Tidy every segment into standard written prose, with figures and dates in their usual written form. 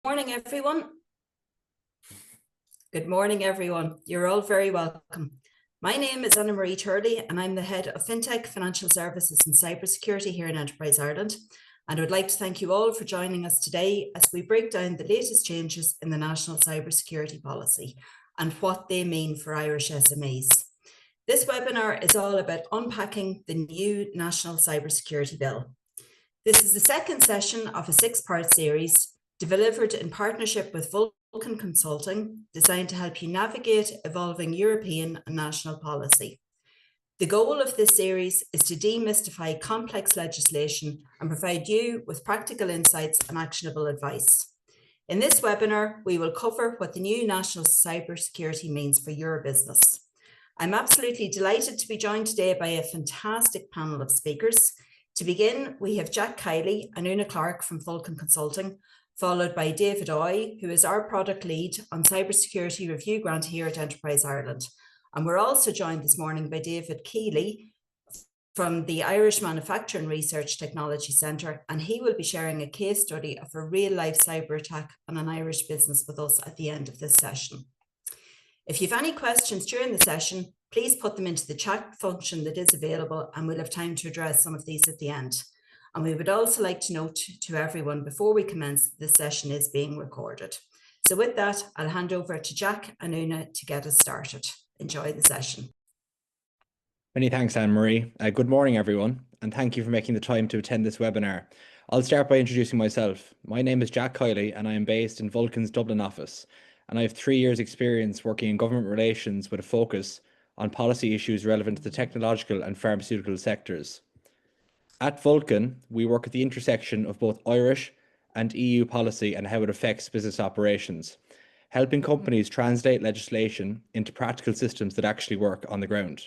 Morning, everyone. Good morning, everyone. You're all very welcome. My name is Anna-Marie Turley, and I'm the head of Fintech, Financial Services and Cybersecurity here in Enterprise Ireland. And I would like to thank you all for joining us today as we break down the latest changes in the National Cybersecurity Policy and what they mean for Irish SMEs. This webinar is all about unpacking the new National Cybersecurity Bill. This is the second session of a six-part series delivered in partnership with Vulcan Consulting, designed to help you navigate evolving European and national policy. The goal of this series is to demystify complex legislation and provide you with practical insights and actionable advice. In this webinar, we will cover what the new national cybersecurity means for your business. I'm absolutely delighted to be joined today by a fantastic panel of speakers. To begin, we have Jack Kiely and Clarke from Vulcan Consulting, followed by David Oye, who is our product lead on cybersecurity review grant here at Enterprise Ireland. And we're also joined this morning by David Kiely from the Irish Manufacturing Research Technology Centre, and he will be sharing a case study of a real-life cyber attack on an Irish business with us at the end of this session. If you have any questions during the session, please put them into the chat function that is available, and we'll have time to address some of these at the end. And we would also like to note to everyone before we commence, this session is being recorded. So with that, I'll hand over to Jack and Una to get us started. Enjoy the session. Many thanks, Anne-Marie. Good morning, everyone, and thank you for making the time to attend this webinar. I'll start by introducing myself. My name is Jack Kiely, and I am based in Vulcan's Dublin office, and I have 3 years' experience working in government relations with a focus on policy issues relevant to the technological and pharmaceutical sectors. At Vulcan, we work at the intersection of both Irish and EU policy and how it affects business operations, helping companies translate legislation into practical systems that actually work on the ground.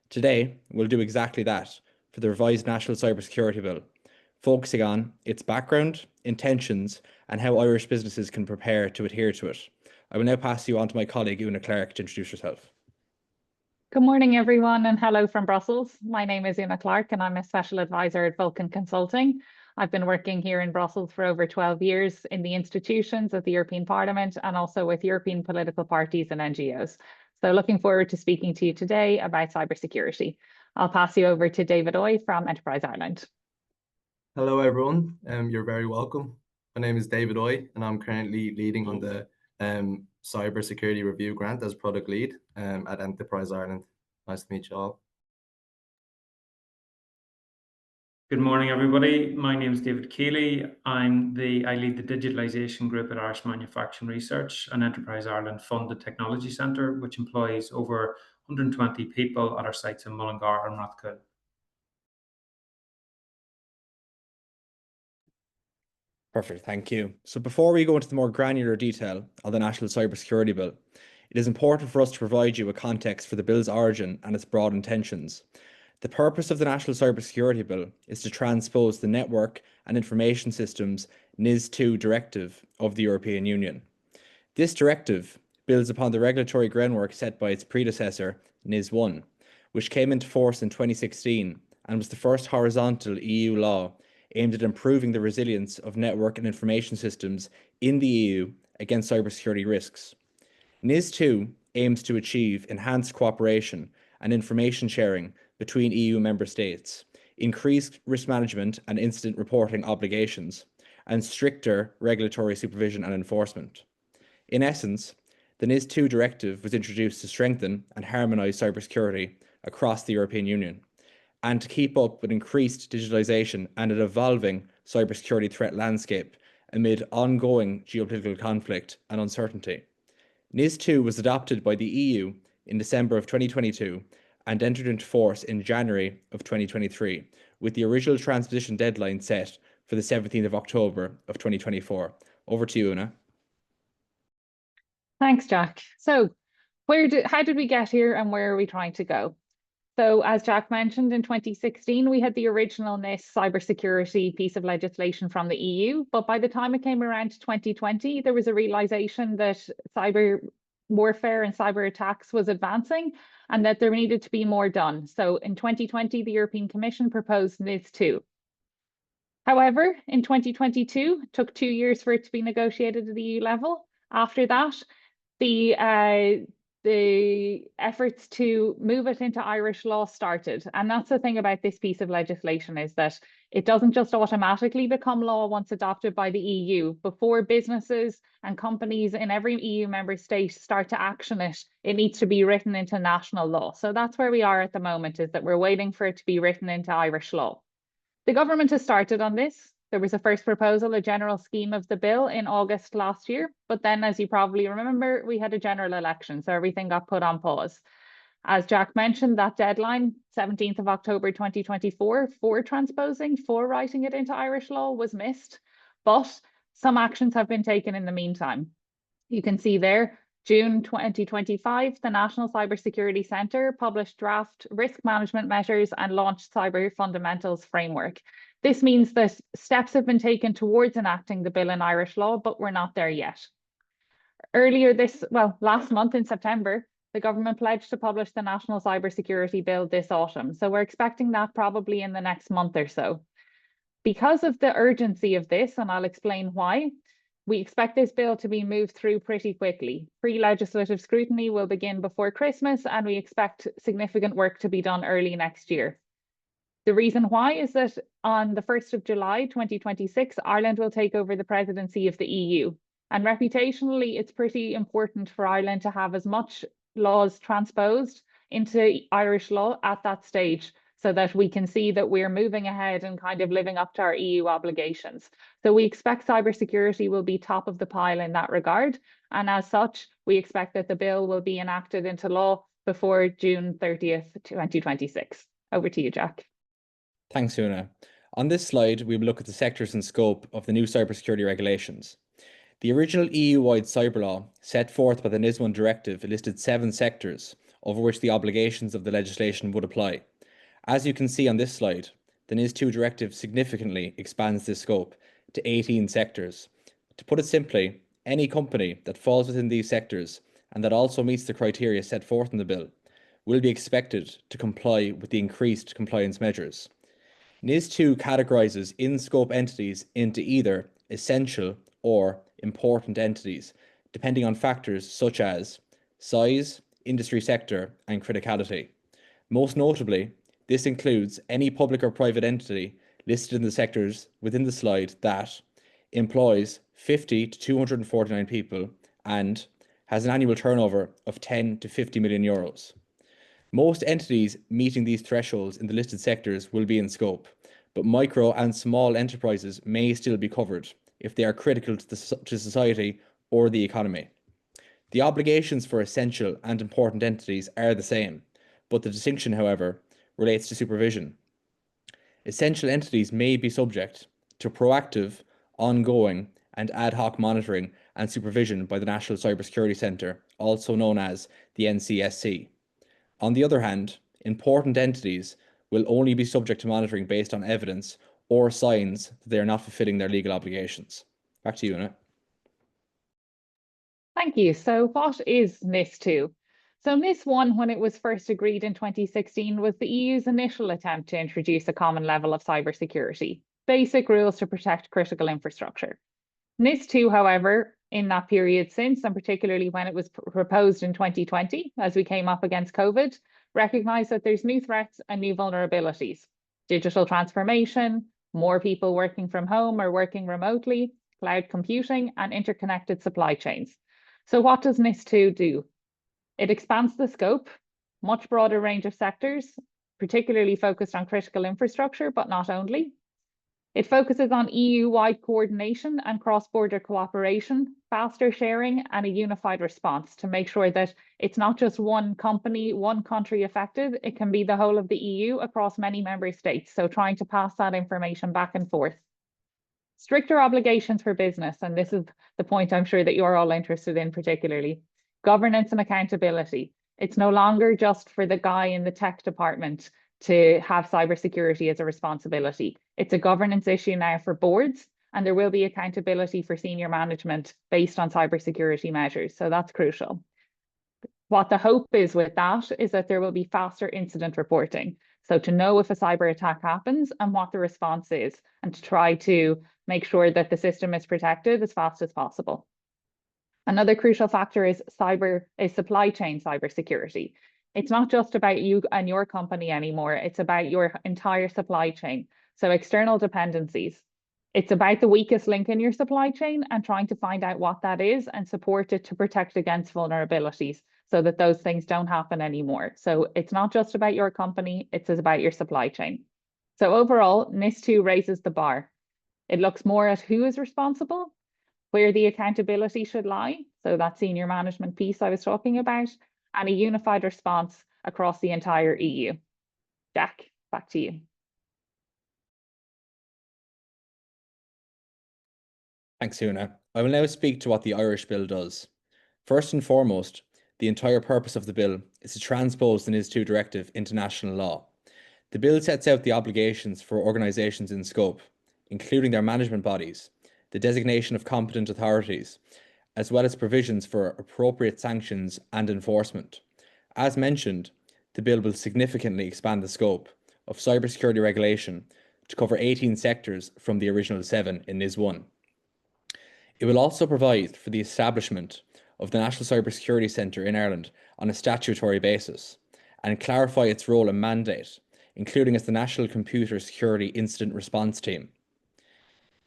Today, we'll do exactly that for the revised National Cybersecurity Bill, focusing on its background, intentions, and how Irish businesses can prepare to adhere to it. I will now pass you on to my colleague, Clarke, to introduce herself. Good morning, everyone, and hello from Brussels. My name is Clarke, and I'm a special advisor at Vulcan Consulting. I've been working here in Brussels for over 12 years in the institutions of the European Parliament and also with European political parties and NGOs. So looking forward to speaking to you today about cybersecurity. I'll pass you over to David Oye from Enterprise Ireland. Hello, everyone. You're very welcome. My name is David Oye, and I'm currently leading on the Cybersecurity Review Grant as product lead at Enterprise Ireland. Nice to meet you all. Good morning, everybody. My name is David Kiely. I lead the digitalisation group at Irish Manufacturing Research and Enterprise Ireland Funded Technology Centre, which employs over 120 people at our sites in Mullingar and Rathcoole. Perfect, thank you. So before we go into the more granular detail of the National Cybersecurity Bill, it is important for us to provide you a context for the bill's origin and its broad intentions. The purpose of the National Cybersecurity Bill is to transpose the Network and Information Systems NIS2 Directive of the European Union. This directive builds upon the regulatory groundwork set by its predecessor, NIS1, which came into force in 2016 and was the first horizontal EU law aimed at improving the resilience of network and information systems in the EU against cybersecurity risks. NIS2 aims to achieve enhanced cooperation and information sharing between EU member states, increased risk management and incident reporting obligations, and stricter regulatory supervision and enforcement. In essence, the NIS2 directive was introduced to strengthen and harmonise cybersecurity across the European Union, and to keep up with increased digitalisation and an evolving cybersecurity threat landscape amid ongoing geopolitical conflict and uncertainty. NIS2 was adopted by the EU in December of 2022 and entered into force in January of 2023, with the original transposition deadline set for the 17th of October of 2024. Over to you, Una. Thanks, Jack. So how did we get here and where are we trying to go? So as Jack mentioned, in 2016, we had the original NIS cybersecurity piece of legislation from the EU, but by the time it came around to 2020, there was a realization that cyber warfare and cyber attacks was advancing and that there needed to be more done. So in 2020, the European Commission proposed NIS2. However, in 2022, it took 2 years for it to be negotiated at the EU level. After that, the efforts to move it into Irish law started. And that's the thing about this piece of legislation, is that it doesn't just automatically become law once adopted by the EU. Before businesses and companies in every EU member state start to action it, it needs to be written into national law. So that's where we are at the moment, is that we're waiting for it to be written into Irish law. The government has started on this. There was a first proposal, a general scheme of the bill in August last year. But then, as you probably remember, we had a general election, so everything got put on pause. As Jack mentioned, that deadline, 17th of October 2024, for transposing, for writing it into Irish law was missed. But some actions have been taken in the meantime. You can see there, June 2025, the National Cybersecurity Centre published draft risk management measures and launched cyber fundamentals framework. This means that steps have been taken towards enacting the bill in Irish law, but we're not there yet. Last month in September, the government pledged to publish the National Cybersecurity Bill this autumn. So we're expecting that probably in the next month or so. Because of the urgency of this, and I'll explain why, we expect this bill to be moved through pretty quickly. Pre-legislative scrutiny will begin before Christmas, and we expect significant work to be done early next year. The reason why is that on the 1st of July 2026, Ireland will take over the presidency of the EU. And reputationally, it's pretty important for Ireland to have as much laws transposed into Irish law at that stage, so that we can see that we're moving ahead and kind of living up to our EU obligations. So we expect cybersecurity will be top of the pile in that regard. And as such, we expect that the bill will be enacted into law before June 30th, 2026. Over to you, Jack. Thanks, Una. On this slide, we will look at the sectors and scope of the new cybersecurity regulations. The original EU-wide cyber law set forth by the NIS1 Directive listed 7 sectors over which the obligations of the legislation would apply. As you can see on this slide, the NIS2 Directive significantly expands this scope to 18 sectors. To put it simply, any company that falls within these sectors and that also meets the criteria set forth in the bill will be expected to comply with the increased compliance measures. NIS2 categorises in-scope entities into either essential or important entities, depending on factors such as size, industry sector, and criticality. Most notably, this includes any public or private entity listed in the sectors within the slide that employs 50 to 249 people and has an annual turnover of 10 to 50 million euros. Most entities meeting these thresholds in the listed sectors will be in scope, but micro and small enterprises may still be covered if they are critical to society or the economy. The obligations for essential and important entities are the same, but the distinction, however, relates to supervision. Essential entities may be subject to proactive, ongoing, and ad hoc monitoring and supervision by the National Cybersecurity Centre, also known as the NCSC. On the other hand, important entities will only be subject to monitoring based on evidence or signs that they are not fulfilling their legal obligations. Back to you, Una. Thank you. So what is NIS2? So NIS1, when it was first agreed in 2016, was the EU's initial attempt to introduce a common level of cybersecurity, basic rules to protect critical infrastructure. NIS2, however, in that period since, and particularly when it was proposed in 2020, as we came up against COVID, recognised that there's new threats and new vulnerabilities. Digital transformation, more people working from home or working remotely, cloud computing, and interconnected supply chains. So what does NIS2 do? It expands the scope, much broader range of sectors, particularly focused on critical infrastructure, but not only. It focuses on EU-wide coordination and cross-border cooperation, faster sharing, and a unified response to make sure that it's not just one company, one country affected, it can be the whole of the EU across many member states, so trying to pass that information back and forth. Stricter obligations for business, and this is the point I'm sure that you're all interested in particularly. Governance and accountability. It's no longer just for the guy in the tech department to have cybersecurity as a responsibility. It's a governance issue now for boards, and there will be accountability for senior management based on cybersecurity measures. So that's crucial. What the hope is with that is that there will be faster incident reporting. So to know if a cyber attack happens and what the response is, and to try to make sure that the system is protected as fast as possible. Another crucial factor is supply chain cybersecurity. It's not just about you and your company anymore. It's about your entire supply chain. So external dependencies. It's about the weakest link in your supply chain and trying to find out what that is and support it to protect against vulnerabilities so that those things don't happen anymore. So it's not just about your company, it's about your supply chain. So overall, NIS2 raises the bar. It looks more at who is responsible, where the accountability should lie, so that senior management piece I was talking about, and a unified response across the entire EU. Jack, back to you. Thanks, Una. I will now speak to what the Irish bill does. First and foremost, the entire purpose of the bill is to transpose the NIS2 directive into national law. The bill sets out the obligations for organisations in scope, including their management bodies, the designation of competent authorities, as well as provisions for appropriate sanctions and enforcement. As mentioned, the bill will significantly expand the scope of cybersecurity regulation to cover 18 sectors from the original 7 in NIS1. It will also provide for the establishment of the National Cybersecurity Centre in Ireland on a statutory basis and clarify its role and mandate, including as the National Computer Security Incident Response Team.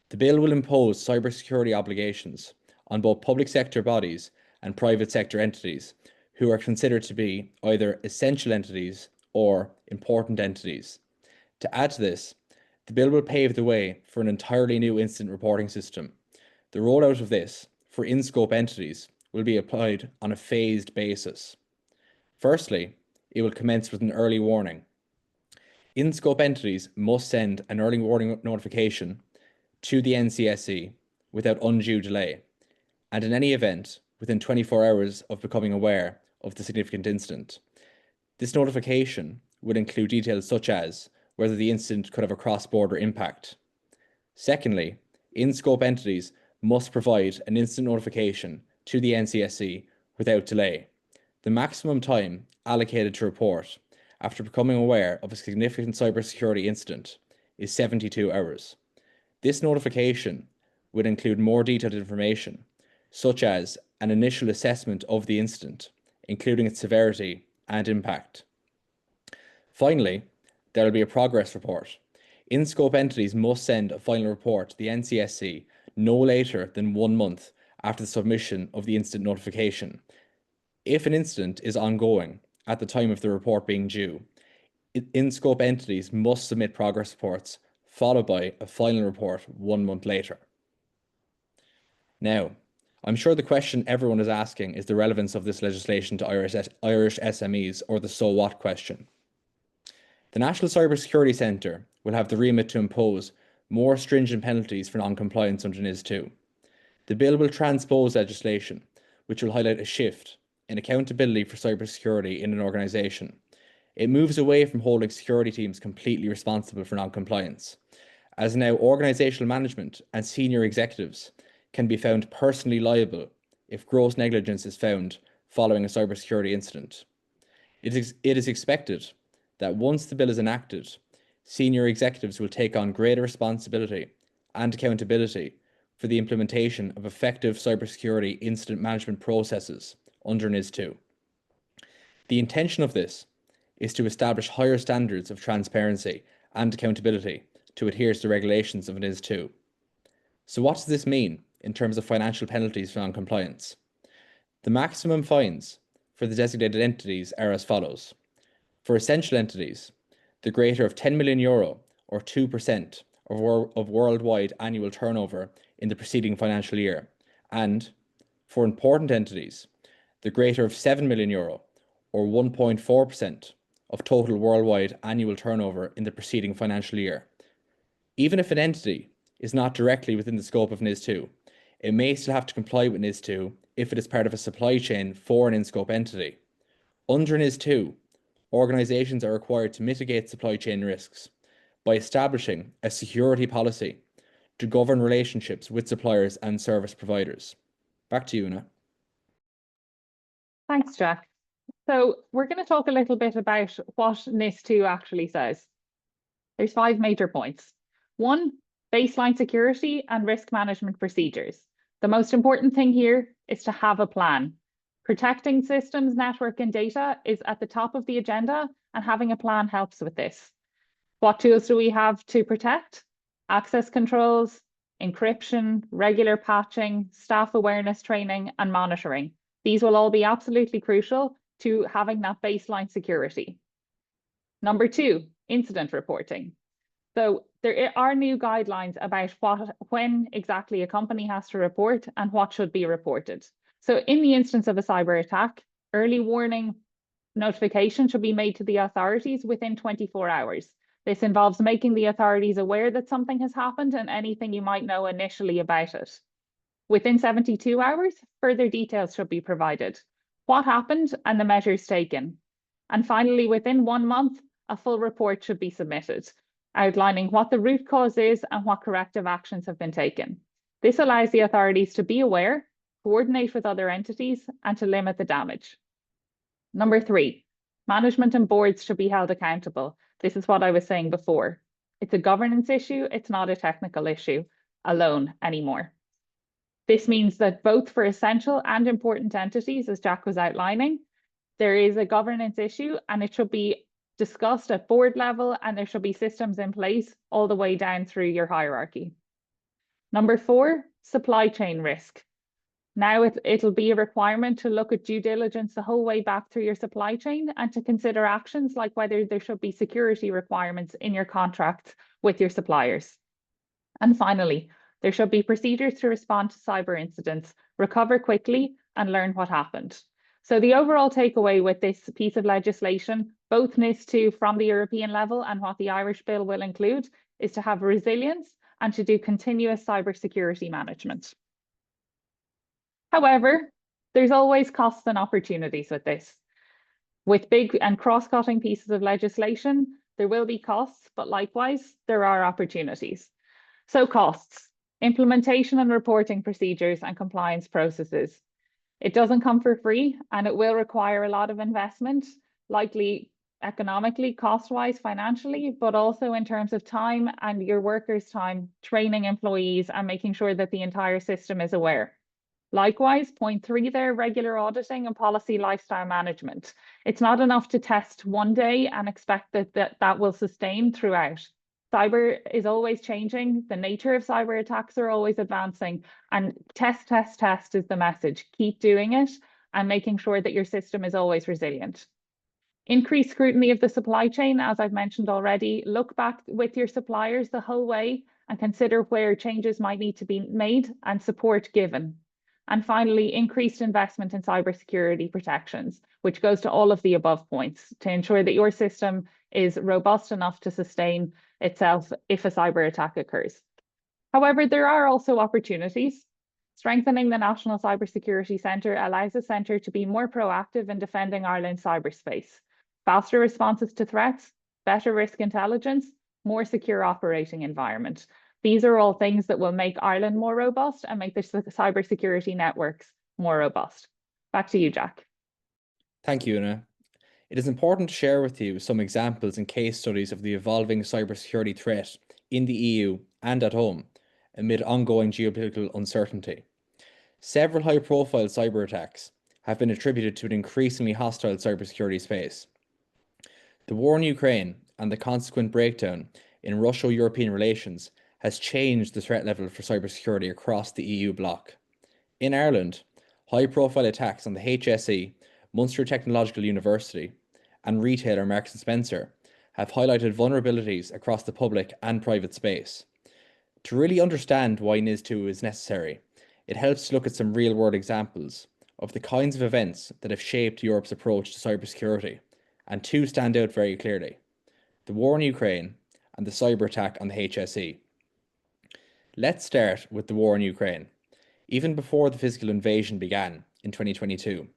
The bill will impose cybersecurity obligations on both public sector bodies and private sector entities who are considered to be either essential entities or important entities. To add to this, the bill will pave the way for an entirely new incident reporting system. The rollout of this for in-scope entities will be applied on a phased basis. Firstly, it will commence with an early warning. In-scope entities must send an early warning notification to the NCSC without undue delay, and in any event, within 24 hours of becoming aware of the significant incident. This notification would include details such as whether the incident could have a cross-border impact. Secondly, in-scope entities must provide an instant notification to the NCSC without delay. The maximum time allocated to report after becoming aware of a significant cybersecurity incident is 72 hours. This notification would include more detailed information, such as an initial assessment of the incident, including its severity and impact. Finally, there will be a progress report. In-scope entities must send a final report to the NCSC no later than 1 month after the submission of the incident notification. If an incident is ongoing at the time of the report being due, in-scope entities must submit progress reports, followed by a final report 1 month later. Now, I'm sure the question everyone is asking is the relevance of this legislation to Irish SMEs, or the so what question. The National Cybersecurity Centre will have the remit to impose more stringent penalties for non-compliance under NIS2. The bill will transpose legislation, which will highlight a shift in accountability for cybersecurity in an organisation. It moves away from holding security teams completely responsible for non-compliance, as now organisational management and senior executives can be found personally liable if gross negligence is found following a cybersecurity incident. It is expected that once the bill is enacted, senior executives will take on greater responsibility and accountability for the implementation of effective cybersecurity incident management processes under NIS2. The intention of this is to establish higher standards of transparency and accountability to adhere to the regulations of NIS2. So what does this mean in terms of financial penalties for non-compliance? The maximum fines for the designated entities are as follows. For essential entities, the greater of €10 million or 2% of worldwide annual turnover in the preceding financial year, and for important entities, the greater of €7 million or 1.4% of total worldwide annual turnover in the preceding financial year. Even if an entity is not directly within the scope of NIS2, it may still have to comply with NIS2 if it is part of a supply chain for an in-scope entity. Under NIS2, organisations are required to mitigate supply chain risks by establishing a security policy to govern relationships with suppliers and service providers. Back to you, Una. Thanks, Jack. So we're going to talk a little bit about what NIS2 actually says. There's 5 major points. 1, baseline security and risk management procedures. The most important thing here is to have a plan. Protecting systems, network, and data is at the top of the agenda, and having a plan helps with this. What tools do we have to protect? Access controls, encryption, regular patching, staff awareness training, and monitoring. These will all be absolutely crucial to having that baseline security. Number 2, incident reporting. So there are new guidelines about when exactly a company has to report and what should be reported. So in the instance of a cyber attack, early warning notification should be made to the authorities within 24 hours. This involves making the authorities aware that something has happened and anything you might know initially about it. Within 72 hours, further details should be provided. What happened and the measures taken. And finally, within 1 month, a full report should be submitted, outlining what the root cause is and what corrective actions have been taken. This allows the authorities to be aware, coordinate with other entities, and to limit the damage. Number 3, management and boards should be held accountable. This is what I was saying before. It's a governance issue, it's not a technical issue alone anymore. This means that both for essential and important entities, as Jack was outlining, there is a governance issue and it should be discussed at board level, and there should be systems in place all the way down through your hierarchy. Number 4, supply chain risk. Now it'll be a requirement to look at due diligence the whole way back through your supply chain and to consider actions like whether there should be security requirements in your contracts with your suppliers. And finally, there should be procedures to respond to cyber incidents, recover quickly, and learn what happened. So the overall takeaway with this piece of legislation, both NIS2 from the European level and what the Irish bill will include, is to have resilience and to do continuous cybersecurity management. However, there's always costs and opportunities with this. With big and cross-cutting pieces of legislation, there will be costs, but likewise, there are opportunities. So costs, implementation and reporting procedures and compliance processes. It doesn't come for free, and it will require a lot of investment, likely economically, cost-wise, financially, but also in terms of time and your workers' time, training employees and making sure that the entire system is aware. Likewise, point 3 there, regular auditing and policy lifestyle management. It's not enough to test one day and expect that will sustain throughout. Cyber is always changing. The nature of cyber attacks are always advancing, and test is the message. Keep doing it and making sure that your system is always resilient. Increased scrutiny of the supply chain, as I've mentioned already. Look back with your suppliers the whole way and consider where changes might need to be made and support given. And finally, increased investment in cybersecurity protections, which goes to all of the above points to ensure that your system is robust enough to sustain itself if a cyber attack occurs. However, there are also opportunities. Strengthening the National Cybersecurity Centre allows the centre to be more proactive in defending Ireland's cyberspace. Faster responses to threats, better risk intelligence, more secure operating environment. These are all things that will make Ireland more robust and make the cybersecurity networks more robust. Back to you, Jack. Thank you, Una. It is important to share with you some examples and case studies of the evolving cybersecurity threat in the EU and at home amid ongoing geopolitical uncertainty. Several high-profile cyber attacks have been attributed to an increasingly hostile cybersecurity space. The war in Ukraine and the consequent breakdown in Russo-European relations has changed the threat level for cybersecurity across the EU bloc. In Ireland, high-profile attacks on the HSE, Munster Technological University, and retailer Marks & Spencer have highlighted vulnerabilities across the public and private space. To really understand why NIS2 is necessary, it helps to look at some real-world examples of the kinds of events that have shaped Europe's approach to cybersecurity, and 2 stand out very clearly: the war in Ukraine and the cyber attack on the HSE. Let's start with the war in Ukraine. Even before the physical invasion began in 2022,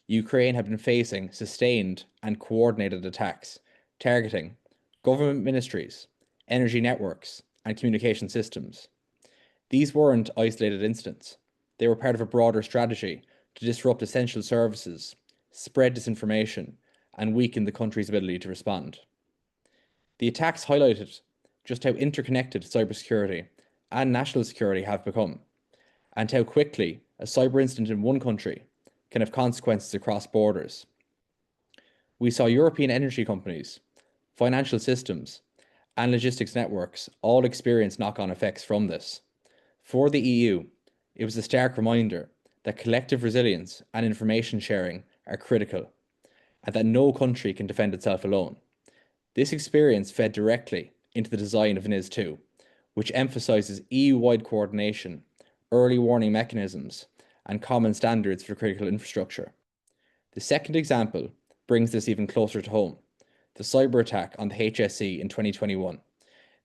Ukraine had been facing sustained and coordinated attacks targeting government ministries, energy networks, and communication systems. These weren't isolated incidents. They were part of a broader strategy to disrupt essential services, spread disinformation, and weaken the country's ability to respond. The attacks highlighted just how interconnected cybersecurity and national security have become, and how quickly a cyber incident in one country can have consequences across borders. We saw European energy companies, financial systems, and logistics networks all experience knock-on effects from this. For the EU, it was a stark reminder that collective resilience and information sharing are critical, and that no country can defend itself alone. This experience fed directly into the design of NIS2, which emphasises EU-wide coordination, early warning mechanisms, and common standards for critical infrastructure. The second example brings this even closer to home: the cyber attack on the HSE in 2021.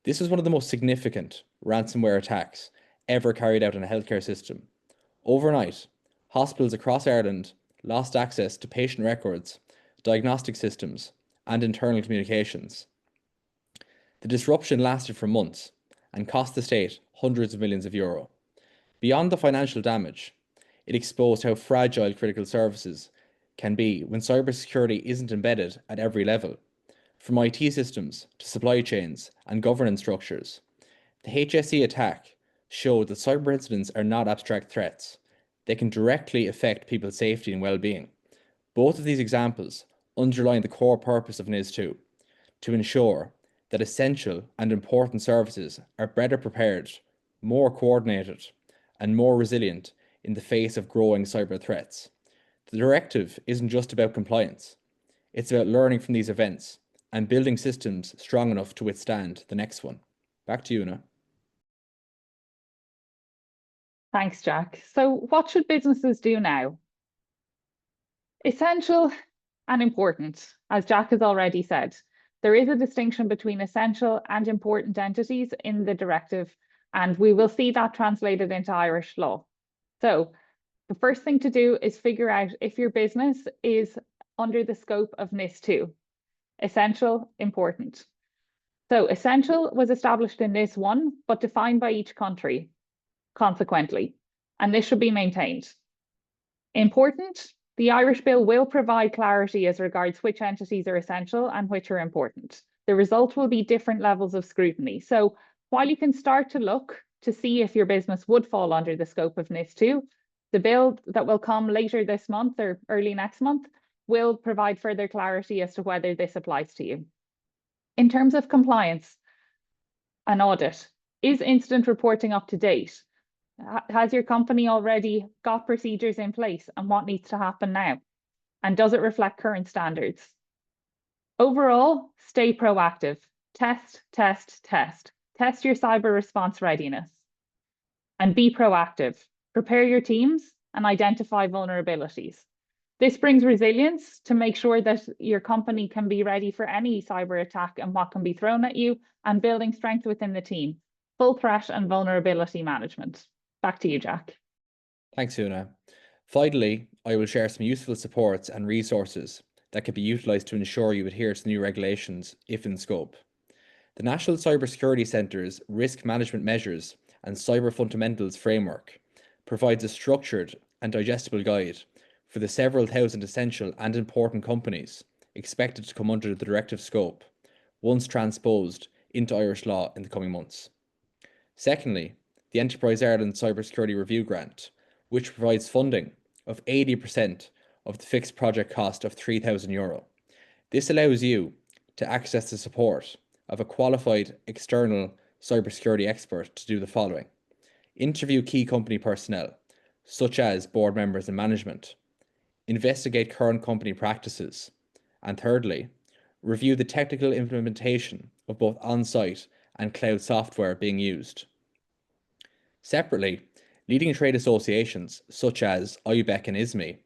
This was one of the most significant ransomware attacks ever carried out in a healthcare system. Overnight, hospitals across Ireland lost access to patient records, diagnostic systems, and internal communications. The disruption lasted for months and cost the state hundreds of millions of euro. Beyond the financial damage, it exposed how fragile critical services can be when cybersecurity isn't embedded at every level, from IT systems to supply chains and governance structures. The HSE attack showed that cyber incidents are not abstract threats. They can directly affect people's safety and well-being. Both of these examples underline the core purpose of NIS2, to ensure that essential and important services are better prepared, more coordinated, and more resilient in the face of growing cyber threats. The directive isn't just about compliance. It's about learning from these events and building systems strong enough to withstand the next one. Back to you, Una. Thanks, Jack. So what should businesses do now? Essential and important, as Jack has already said. There is a distinction between essential and important entities in the directive, and we will see that translated into Irish law. So the first thing to do is figure out if your business is under the scope of NIS2. Essential, important. So essential was established in NIS1, but defined by each country, consequently, and this should be maintained. Important, the Irish Bill will provide clarity as regards which entities are essential and which are important. The result will be different levels of scrutiny. So while you can start to look to see if your business would fall under the scope of NIS2, the bill that will come later this month or early next month will provide further clarity as to whether this applies to you. In terms of compliance and audit, is incident reporting up to date? Has your company already got procedures in place, and what needs to happen now? And does it reflect current standards? Overall, stay proactive. Test, test, test. Test your cyber response readiness. And be proactive. Prepare your teams and identify vulnerabilities. This brings resilience to make sure that your company can be ready for any cyber attack and what can be thrown at you, and building strength within the team. Full threat and vulnerability management. Back to you, Jack. Thanks, Una. Finally, I will share some useful supports and resources that can be utilised to ensure you adhere to the new regulations if in scope. The National Cybersecurity Centre's Risk Management Measures and Cyber Fundamentals Framework provides a structured and digestible guide for the several thousand essential and important companies expected to come under the directive scope once transposed into Irish law in the coming months. Secondly, the Enterprise Ireland Cybersecurity Review Grant, which provides funding of 80% of the fixed project cost of €3,000. This allows you to access the support of a qualified external cybersecurity expert to do the following: interview key company personnel, such as board members and management, investigate current company practices, and thirdly, review the technical implementation of both on-site and cloud software being used. Separately, leading trade associations such as IBEC and ISME,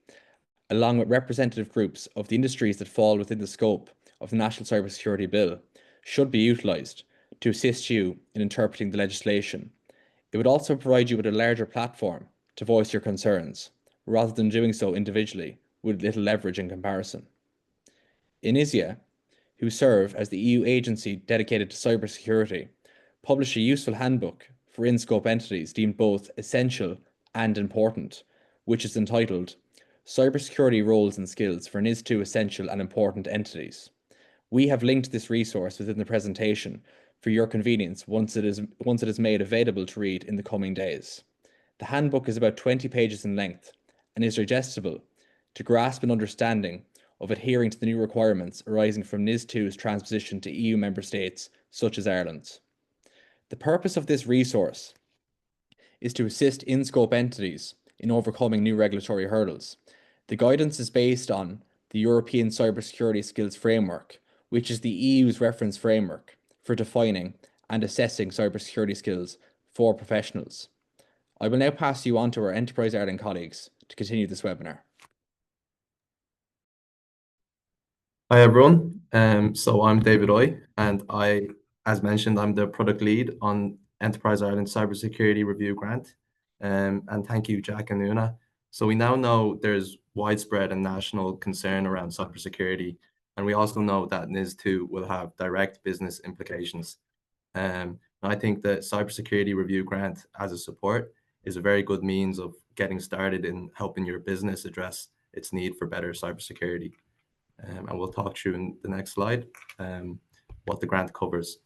along with representative groups of the industries that fall within the scope of the National Cybersecurity Bill, should be utilised to assist you in interpreting the legislation. It would also provide you with a larger platform to voice your concerns, rather than doing so individually with little leverage in comparison. INISIA, who serve as the EU agency dedicated to cybersecurity, published a useful handbook for in-scope entities deemed both essential and important, which is entitled cybersecurity roles and skills for NIS2 essential and important entities. We have linked this resource within the presentation for your convenience once it is made available to read in the coming days. The handbook is about 20 pages in length and is digestible to grasp an understanding of adhering to the new requirements arising from NIS2's transposition to EU member states such as Ireland's. The purpose of this resource is to assist in-scope entities in overcoming new regulatory hurdles. The guidance is based on the European Cybersecurity Skills Framework, which is the EU's reference framework for defining and assessing cybersecurity skills for professionals. I will now pass you on to our Enterprise Ireland colleagues to continue this webinar. Hi everyone, so I'm David Oy, and as mentioned, I'm the product lead on Enterprise Ireland Cybersecurity Review Grant, and thank you Jack and Una. So we now know there's widespread and national concern around cybersecurity, and we also know that NIS2 will have direct business implications. I think the Cybersecurity Review Grant as a support is a very good means of getting started in helping your business address its need for better cybersecurity. And we'll talk through in the next slide what the grant covers.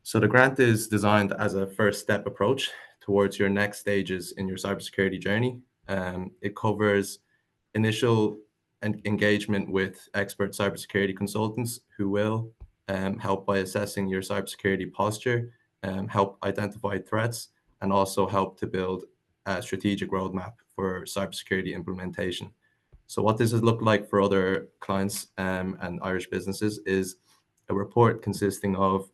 So the grant is designed as a first step approach towards your next stages in your cybersecurity journey. It covers initial engagement with expert cybersecurity consultants who will help by assessing your cybersecurity posture, help identify threats, and also help to build a strategic roadmap for cybersecurity implementation. So what this has looked like for other clients and Irish businesses is a report consisting of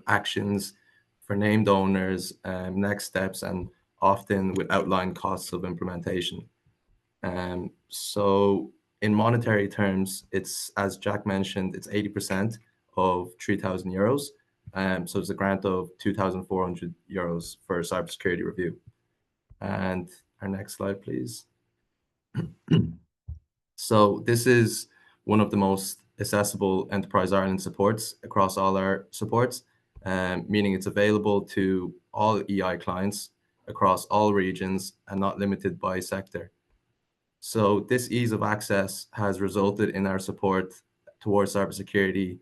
actions for named owners, next steps, and often with outlined costs of implementation. So in monetary terms, it's, as Jack mentioned, it's 80% of €3,000. So it's a grant of €2,400 for a cybersecurity review. And our next slide, please. So this is one of the most accessible Enterprise Ireland supports across all our supports, meaning it's available to all EI clients across all regions and not limited by sector. So this ease of access has resulted in our support towards cybersecurity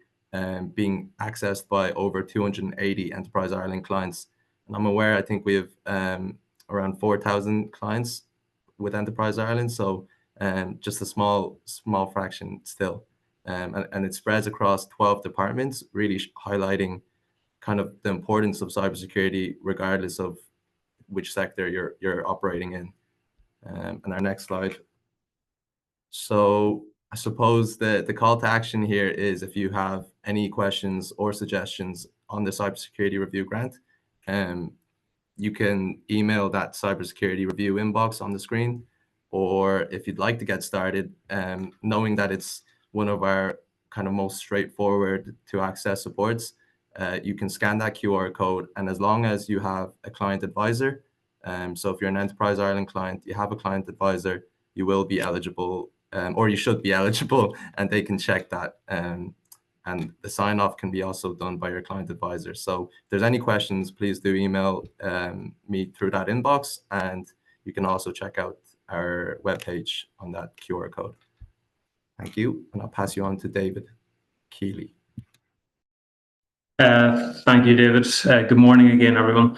being accessed by over 280 Enterprise Ireland clients. And I'm aware, I think we have around 4,000 clients with Enterprise Ireland, so just a small fraction still. And it spreads across 12 departments, really highlighting kind of the importance of cybersecurity regardless of which sector you're operating in. And our next slide. So I suppose the call to action here is if you have any questions or suggestions on the cybersecurity review grant, you can email that cybersecurity review inbox on the screen, or if you'd like to get started, knowing that it's one of our kind of most straightforward to access supports, you can scan that QR code, and as long as you have a client advisor, so if you're an Enterprise Ireland client, you have a client advisor, you will be eligible, or you should be eligible, and they can check that. And the sign-off can be also done by your client advisor. So if there's any questions, please do email me through that inbox, and you can also check out our webpage on that QR code. Thank you, and I'll pass you on to David Kiely. Thank you, David. Good morning again, everyone.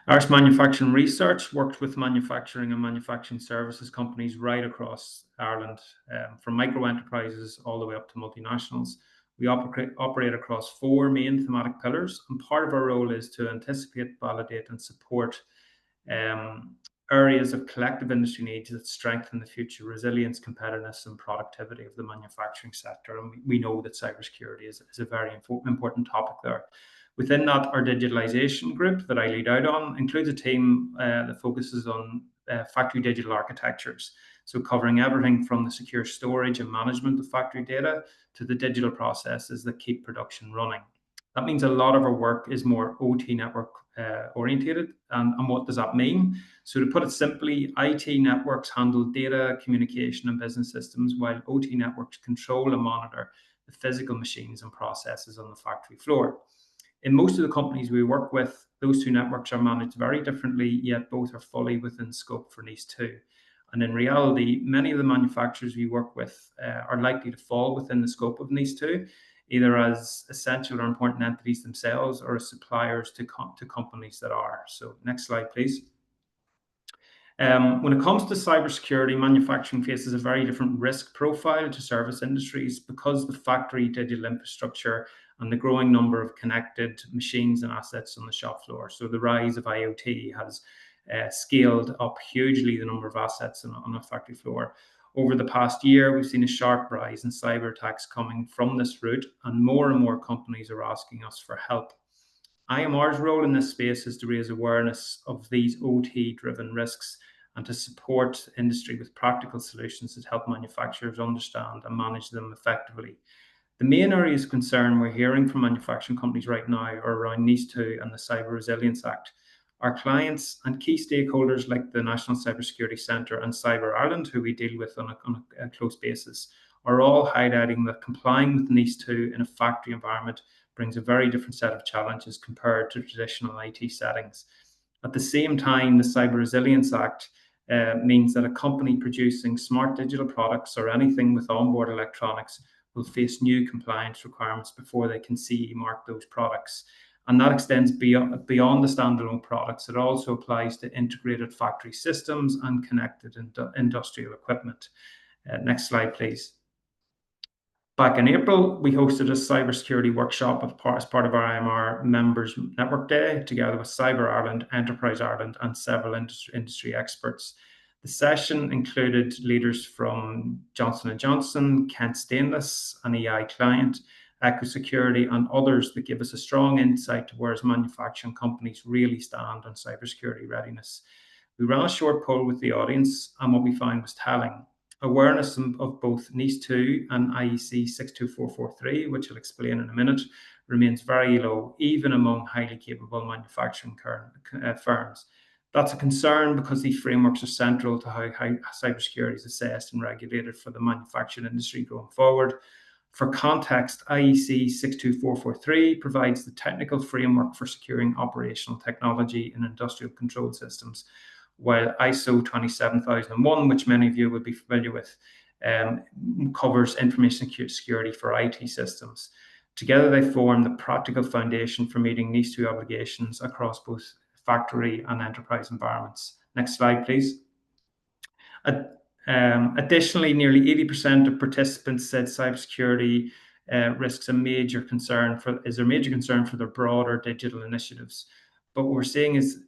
Irish Manufacturing Research worked with manufacturing and manufacturing services companies right across Ireland, from micro enterprises all the way up to multinationals. We operate across 4 main thematic pillars, and part of our role is to anticipate, validate, and support areas of collective industry needs that strengthen the future resilience, competitiveness, and productivity of the manufacturing sector. And we know that cybersecurity is a very important topic there. Within that, our digitalization group that I lead out on includes a team that focuses on factory digital architectures. So covering everything from the secure storage and management of factory data to the digital processes that keep production running. That means a lot of our work is more OT network orientated. And what does that mean? So to put it simply, IT networks handle data, communication, and business systems, while OT networks control and monitor the physical machines and processes on the factory floor. In most of the companies we work with, those 2 networks are managed very differently, yet both are fully within scope for NIS2. And in reality, many of the manufacturers we work with are likely to fall within the scope of NIS 2, either as essential or important entities themselves or as suppliers to companies that are. So next slide, please. When it comes to cybersecurity, manufacturing faces a very different risk profile to service industries because the factory digital infrastructure and the growing number of connected machines and assets on the shop floor. So the rise of IoT has scaled up hugely the number of assets on a factory floor. Over the past year, we've seen a sharp rise in cyber attacks coming from this route, and more companies are asking us for help. IMR's role in this space is to raise awareness of these OT-driven risks and to support industry with practical solutions that help manufacturers understand and manage them effectively. The main areas of concern we're hearing from manufacturing companies right now are around NIS 2 and the Cyber Resilience Act. Our clients and key stakeholders like the National Cybersecurity Centre and Cyber Ireland, who we deal with on a close basis, are all highlighting that complying with NIS 2 in a factory environment brings a very different set of challenges compared to traditional IT settings. At the same time, the Cyber Resilience Act means that a company producing smart digital products or anything with onboard electronics will face new compliance requirements before they can CE mark those products. And that extends beyond the standalone products. It also applies to integrated factory systems and connected industrial equipment. Next slide, please. Back in April, we hosted a cybersecurity workshop as part of our IMR Members Network Day, together with Cyber Ireland, Enterprise Ireland, and several industry experts. The session included leaders from Johnson & Johnson, Kent Stainless, an EI client, Echo Security, and others that give us a strong insight to where manufacturing companies really stand on cybersecurity readiness. We ran a short poll with the audience, and what we found was telling. Awareness of both NIS 2 and IEC 62443, which I'll explain in a minute, remains very low, even among highly capable manufacturing firms. That's a concern because these frameworks are central to how cybersecurity is assessed and regulated for the manufacturing industry going forward. For context, IEC 62443 provides the technical framework for securing operational technology in industrial control systems, while ISO 27001, which many of you would be familiar with, covers information security for IT systems. Together, they form the practical foundation for meeting NIS 2 obligations across both factory and enterprise environments. Next slide, please. Additionally, nearly 80% of participants said cybersecurity risks a major concern for their broader digital initiatives. But what we're seeing is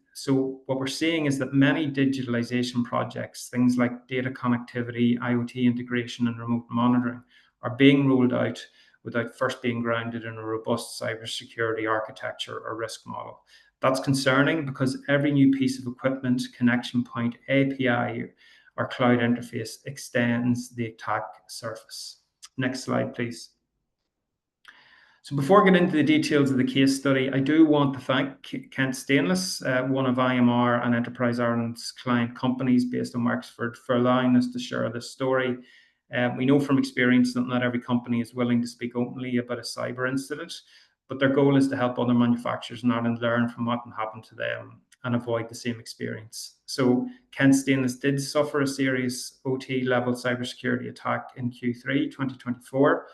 that many digitalization projects, things like data connectivity, IoT integration, and remote monitoring, are being rolled out without first being grounded in a robust cybersecurity architecture or risk model. That's concerning because every new piece of equipment, connection point, API, or cloud interface extends the attack surface. Next slide, please. So before I get into the details of the case study, I do want to thank Kent Stainless, one of IMR and Enterprise Ireland's client companies based in Wexford, for allowing us to share this story. We know from experience that not every company is willing to speak openly about a cyber incident, but their goal is to help other manufacturers in Ireland learn from what happened to them and avoid the same experience. So Kent Stainless did suffer a serious OT-level cybersecurity attack in Q3 2024.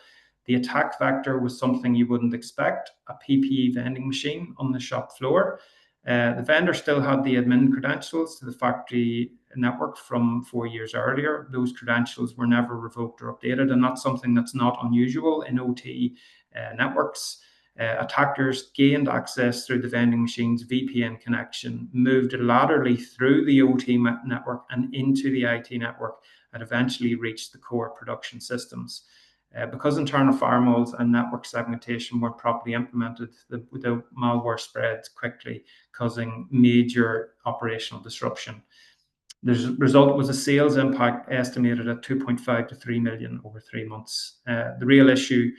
The attack vector was something you wouldn't expect, a PPE vending machine on the shop floor. The vendor still had the admin credentials to the factory network from 4 years earlier. Those credentials were never revoked or updated, and that's something that's not unusual in OT networks. Attackers gained access through the vending machine's VPN connection, moved laterally through the OT network and into the IT network, and eventually reached the core production systems. Because internal firewalls and network segmentation weren't properly implemented, the malware spread quickly, causing major operational disruption. The result was a sales impact estimated at 2.5 to 3 million over 3 months. The real issue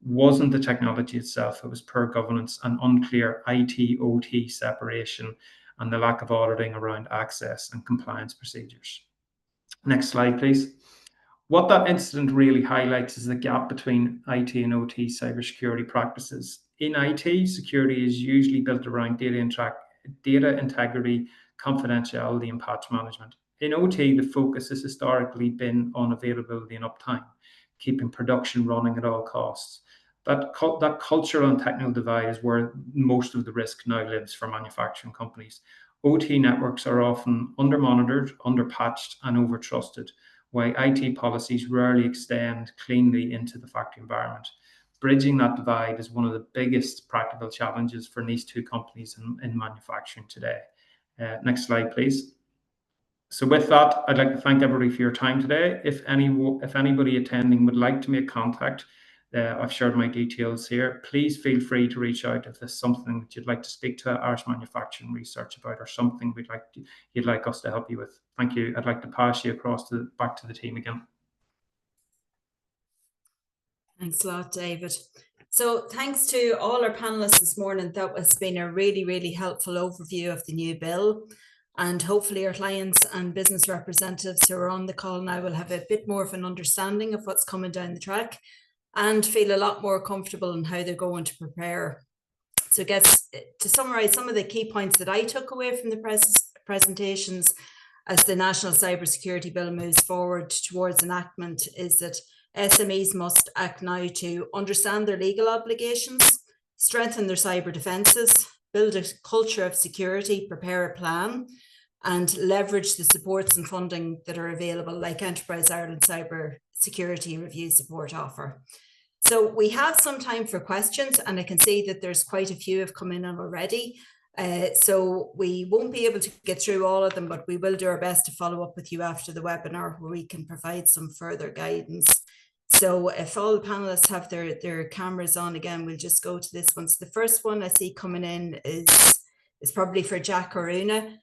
wasn't the technology itself, it was poor governance and unclear IT-OT separation and the lack of auditing around access and compliance procedures. Next slide, please. What that incident really highlights is the gap between IT and OT cybersecurity practices. In IT, security is usually built around data integrity, confidentiality, and patch management. In OT, the focus has historically been on availability and uptime, keeping production running at all costs. That cultural and technical divide is where most of the risk now lives for manufacturing companies. OT networks are often under-monitored, under-patched, and over-trusted, while IT policies rarely extend cleanly into the factory environment. Bridging that divide is one of the biggest practical challenges for NIS2 companies in manufacturing today. Next slide, please. So with that, I'd like to thank everybody for your time today. If anybody attending would like to make contact, I've shared my details here. Please feel free to reach out if there's something that you'd like to speak to Irish Manufacturing Research about, or something you'd like us to help you with. Thank you. I'd like to pass you back to the team again. Thanks a lot, David. So thanks to all our panelists this morning. That has been a really, really helpful overview of the new bill. And hopefully our clients and business representatives who are on the call now will have a bit more of an understanding of what's coming down the track and feel a lot more comfortable in how they're going to prepare. So I guess to summarize some of the key points that I took away from the presentations as the National Cybersecurity Bill moves forward towards enactment is that SMEs must act now to understand their legal obligations, strengthen their cyber defences, build a culture of security, prepare a plan, and leverage the supports and funding that are available, like Enterprise Ireland Cyber Security Review Support Offer. So we have some time for questions, and I can see that there's quite a few have come in already. So we won't be able to get through all of them, but we will do our best to follow up with you after the webinar where we can provide some further guidance. So if all the panelists have their cameras on again, we'll just go to this one. So the first one I see coming in is probably for Jack or Una.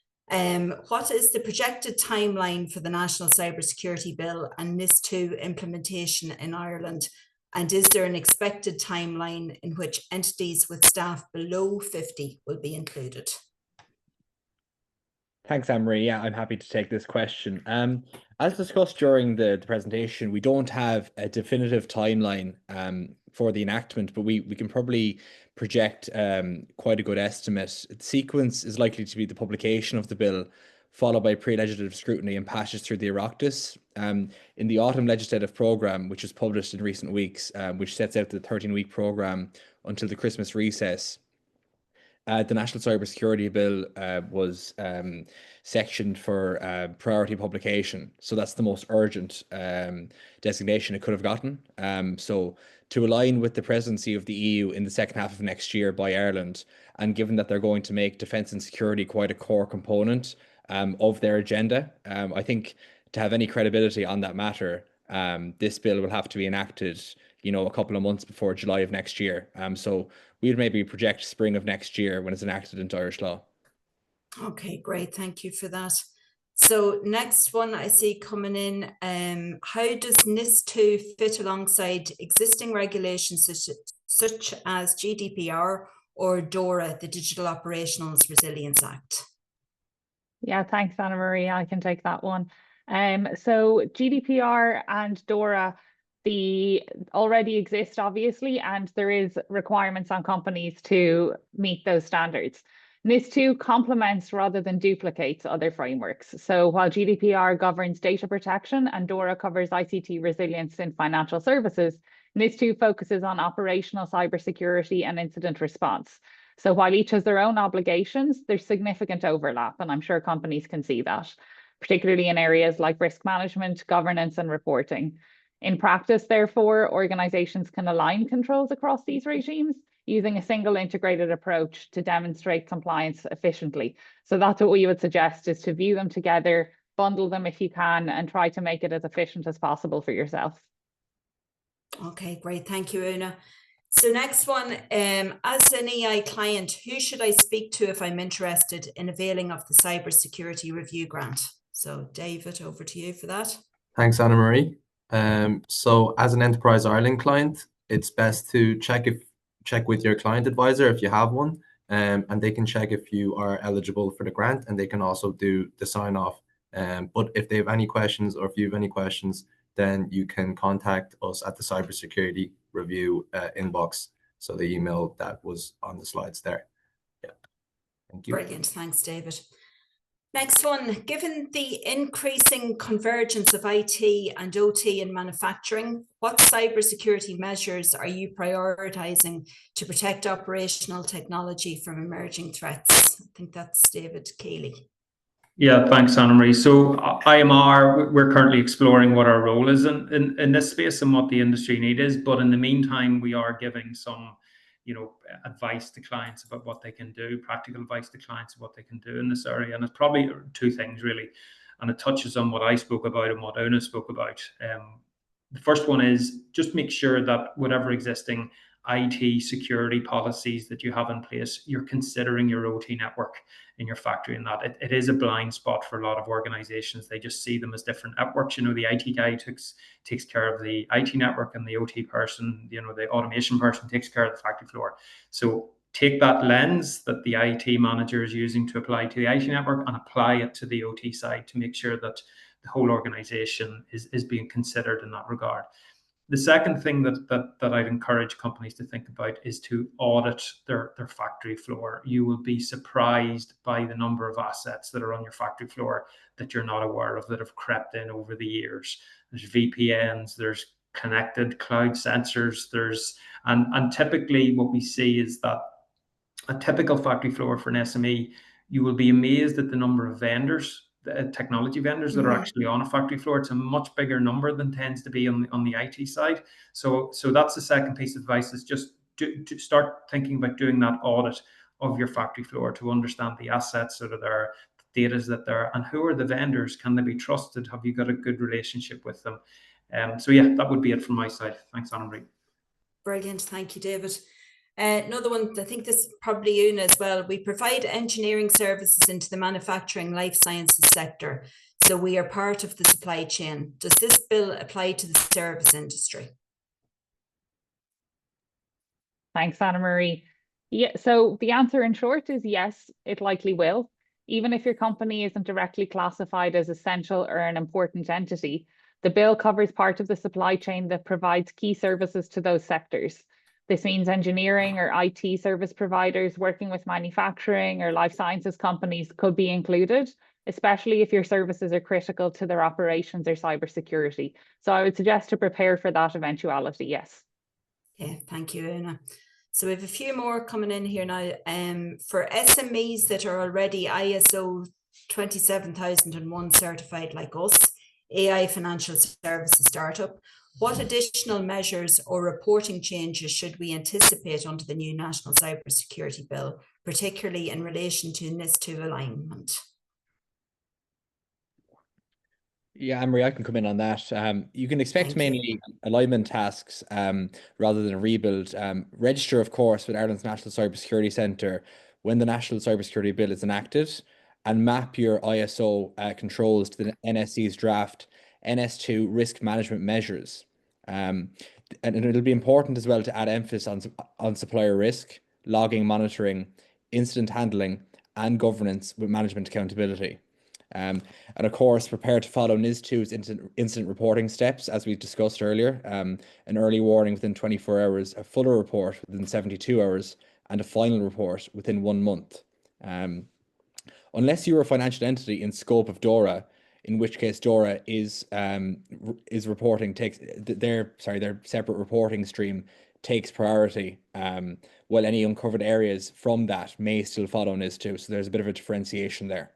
What is the projected timeline for the National Cybersecurity Bill and NIS2 implementation in Ireland? And is there an expected timeline in which entities with staff below 50 will be included? Thanks, Anne-Marie. Yeah, I'm happy to take this question. As discussed during the presentation, we don't have a definitive timeline for the enactment, but we can probably project quite a good estimate. The sequence is likely to be the publication of the bill, followed by pre-legislative scrutiny and passage through the Oireachtas. In the autumn legislative programme, which was published in recent weeks, which sets out the 13-week programme until the Christmas recess, the National Cybersecurity Bill was sectioned for priority publication. So that's the most urgent designation it could have gotten. So to align with the presidency of the EU in the second half of next year by Ireland, and given that they're going to make defence and security quite a core component of their agenda, I think to have any credibility on that matter, this bill will have to be enacted, a couple of months before July of next year. So we'd maybe project spring of next year when it's enacted into Irish law. Okay, great. Thank you for that. So next one I see coming in, how does NIS2 fit alongside existing regulations such as GDPR or DORA, the Digital Operationals Resilience Act? Yeah, thanks, Anna Marie. I can take that one. So GDPR and DORA, they already exist, obviously, and there is requirements on companies to meet those standards. NIS2 complements rather than duplicates other frameworks. So while GDPR governs data protection and DORA covers ICT resilience in financial services, NIS2 focuses on operational cybersecurity and incident response. So while each has their own obligations, there's significant overlap, and I'm sure companies can see that, particularly in areas like risk management, governance, and reporting. In practice, therefore, organizations can align controls across these regimes using a single integrated approach to demonstrate compliance efficiently. So that's what we would suggest, is to view them together, bundle them if you can, and try to make it as efficient as possible for yourself. Okay, great. Thank you, Una. So next one, as an EI client, who should I speak to if I'm interested in availing of the Cybersecurity Review Grant? So David, over to you for that. Thanks, Anna Marie. So as an Enterprise Ireland client, it's best to check with your client advisor if you have one, and they can check if you are eligible for the grant, and they can also do the sign off. But if they have any questions, or if you have any questions, then you can contact us at the Cybersecurity Review inbox. So the email that was on the slides there. Yeah. Thank you. Brilliant. Thanks, David. Next one, given the increasing convergence of IT and OT in manufacturing, what cybersecurity measures are you prioritising to protect operational technology from emerging threats? I think that's David Kiely. Yeah, thanks, Anna-Marie. So IMR, we're currently exploring what our role is in this space and what the industry need is. But in the meantime, we are giving some, advice to clients about what they can do, practical advice to clients of what they can do in this area. And it's probably two things really, and it touches on what I spoke about and what Una spoke about. The first one is just make sure that whatever existing IT security policies that you have in place, you're considering your OT network in your factory, and that it is a blind spot for a lot of organizations. They just see them as different networks. The IT guy takes care of the IT network, and the OT person, the automation person takes care of the factory floor. So take that lens that the IT manager is using to apply to the IT network and apply it to the OT side to make sure that the whole organization is being considered in that regard. The second thing that I'd encourage companies to think about is to audit their factory floor. You will be surprised by the number of assets that are on your factory floor that you're not aware of, that have crept in over the years. There's VPNs, there's connected cloud sensors, and typically what we see is that a typical factory floor for an SME, you will be amazed at the number of vendors, technology vendors that are actually on a factory floor. It's a much bigger number than tends to be on the IT side. So that's the second piece of advice, is just to start thinking about doing that audit of your factory floor to understand the assets that are there, the data that there, and who are the vendors? Can they be trusted? Have you got a good relationship with them? So yeah, that would be it from my side. Thanks, Anna-Marie. Brilliant, thank you, David. Another one, I think this is probably Una as well. We provide engineering services into the manufacturing life sciences sector, so we are part of the supply chain. Does this bill apply to the service industry? Thanks, Anna-Marie. Yeah, so the answer in short is yes, it likely will. Even if your company isn't directly classified as essential or an important entity, the bill covers part of the supply chain that provides key services to those sectors. This means engineering or IT service providers working with manufacturing or life sciences companies could be included, especially if your services are critical to their operations or cybersecurity. So I would suggest to prepare for that eventuality, yes. Yeah, thank you, Una. So we have a few more coming in here now. For SMEs that are already ISO 27001 certified like us, AI financial services startup, what additional measures or reporting changes should we anticipate under the new National Cybersecurity Bill, particularly in relation to NIS2 alignment? Yeah, Anne-Marie, I can come in on that. You can expect mainly alignment tasks rather than a rebuild. Register, of course, with Ireland's National Cybersecurity Centre when the National Cybersecurity Bill is enacted, and map your ISO controls to the NSC's draft NS2 risk management measures. And it'll be important as well to add emphasis on supplier risk, logging, monitoring, incident handling, and governance with management accountability. And of course, prepare to follow NIS2's incident reporting steps, as we discussed earlier. An early warning within 24 hours, a fuller report within 72 hours, and a final report within 1 month. Unless you're a financial entity in scope of DORA, in which case DORA is reporting their separate reporting stream takes priority, while any uncovered areas from that may still follow NIS2. So there's a bit of a differentiation there.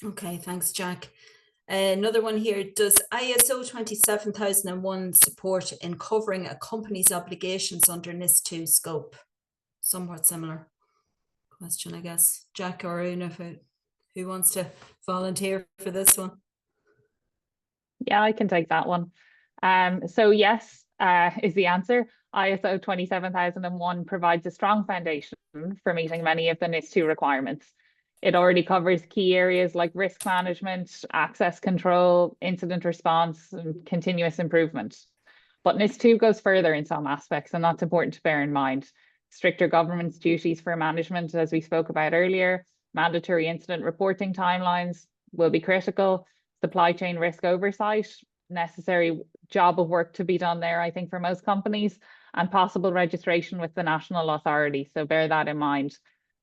Okay, thanks, Jack. Another one here, does ISO 27001 support in covering a company's obligations under NIS2 scope? Somewhat similar question, I guess. Jack or Una, who wants to volunteer for this one? Yeah, I can take that one. So yes, is the answer. ISO 27001 provides a strong foundation for meeting many of the NIS2 requirements. It already covers key areas like risk management, access control, incident response, and continuous improvement. But NIS2 goes further in some aspects, and that's important to bear in mind. Stricter governance duties for management, as we spoke about earlier, mandatory incident reporting timelines will be critical, supply chain risk oversight, necessary job of work to be done there, I think, for most companies, and possible registration with the national authority. So bear that in mind.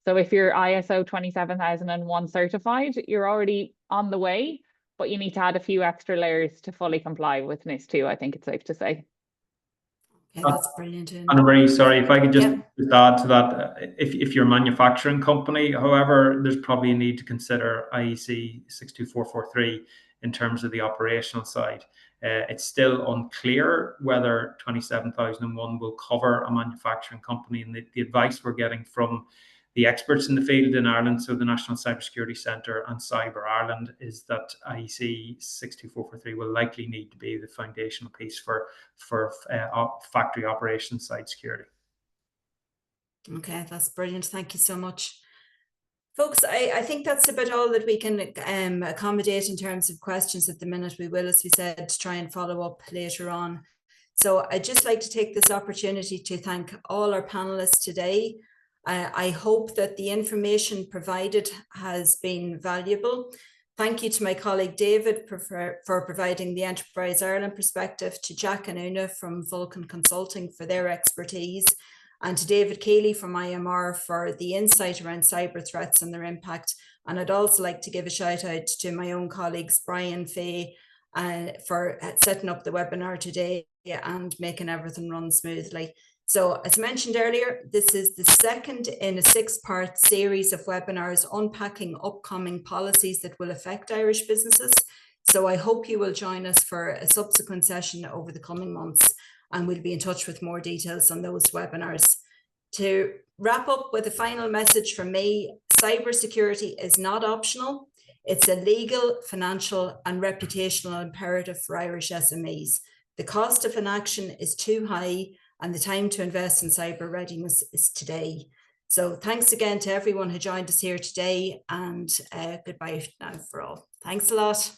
So if you're ISO 27001 certified, you're already on the way, but you need to add a few extra layers to fully comply with NIS2, I think it's safe to say. Okay, that's brilliant. Anna-Marie, sorry, if I could just Yeah. add to that. If you're a manufacturing company, however, there's probably a need to consider IEC 62443 in terms of the operational side. It's still unclear whether 27001 will cover a manufacturing company, and the advice we're getting from the experts in the field in Ireland, so the National Cybersecurity Centre and Cyber Ireland, is that IEC 62443 will likely need to be the foundational piece for factory operations side security. Okay, that's brilliant. Thank you so much. Folks, I think that's about all that we can accommodate in terms of questions at the minute. We will, as we said, try and follow up later on. So I'd just like to take this opportunity to thank all our panelists today. I hope that the information provided has been valuable. Thank you to my colleague David for providing the Enterprise Ireland perspective, to Jack and Una from Vulcan Consulting for their expertise, and to David Kiely from IMR for the insight around cyber threats and their impact. And I'd also like to give a shout out to my own colleagues, Brian, Faye, for setting up the webinar today and making everything run smoothly. So as mentioned earlier, this is the second in a 6-part series of webinars unpacking upcoming policies that will affect Irish businesses. So I hope you will join us for a subsequent session over the coming months, and we'll be in touch with more details on those webinars. To wrap up with a final message from me, cybersecurity is not optional. It's a legal, financial and reputational imperative for Irish SMEs. The cost of inaction is too high, and the time to invest in cyber readiness is today. So thanks again to everyone who joined us here today, and goodbye now for all. Thanks a lot.